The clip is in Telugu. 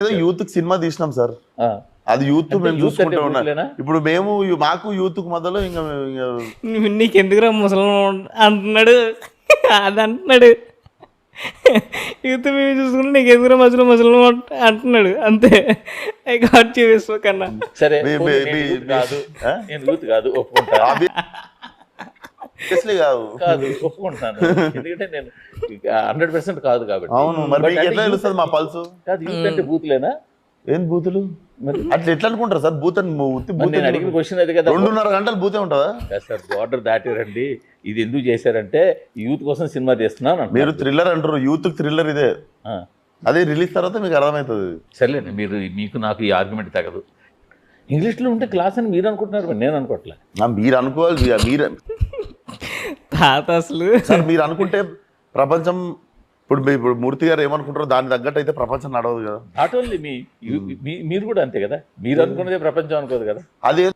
ఏదో యూత్ సినిమా తీసినాం సార్, అది యూత్ మేము చూసుకుంటూ ఉన్నాం. ఇప్పుడు మేము మాకు యూత్ మధ్యలో ఇంకా నీకెందుకురా ముసలం అంటున్నాడు, అది అంటున్నాడు. యూత్ మేము చూసుకుంటే నీకు ఎందుకురా ముసలం అంటున్నాడు, అంతే. కన్నా సరే కాదు, నేను యూత్ కాదు ఒప్పుకుంటా, కాదు ఒప్పుకుంటాను, ఎందుకంటే నేను 100% కాదు కాబట్టి. అవును, మరి ఎట్లా తెలుస్తుంది మా పల్సు? కాదు, యూత్ అంటే బూతులేనా? ఏం బూతులు అట్లా ఎట్లా అనుకుంటారు సార్? బూత్ అని అడిగిన క్వశ్చన్ అది కదా. 2.5 గంటలు బూతే ఉంటుందా సార్? బార్డర్ దాటారండి. ఇది ఎందుకు చేశారంటే యూత్ కోసం సినిమా తీస్తున్నాను. మీరు థ్రిల్లర్ అంటారు, యూత్ థ్రిల్లర్ ఇదే. అదే రిలీజ్ తర్వాత మీకు అర్థమవుతుంది. సర్లేండి, మీకు నాకు ఈ ఆర్గ్యుమెంట్ తగదు. ఇంగ్లీష్లో ఉంటే క్లాస్ అని మీరు అనుకుంటున్నారు, నేను అనుకోవట్లే. మీరు అనుకోవాలి, మీరు తాత అసలు మీరు అనుకుంటే ప్రపంచం ఇప్పుడు మూర్తి గారు ఏమనుకుంటారో దాని తగ్గట్టు అయితే ప్రపంచం నడవదు కదా. నాట్ ఓన్లీ మీరు కూడా అంతే కదా, మీరు అనుకున్నదే ప్రపంచం అనుకోదు కదా. అదే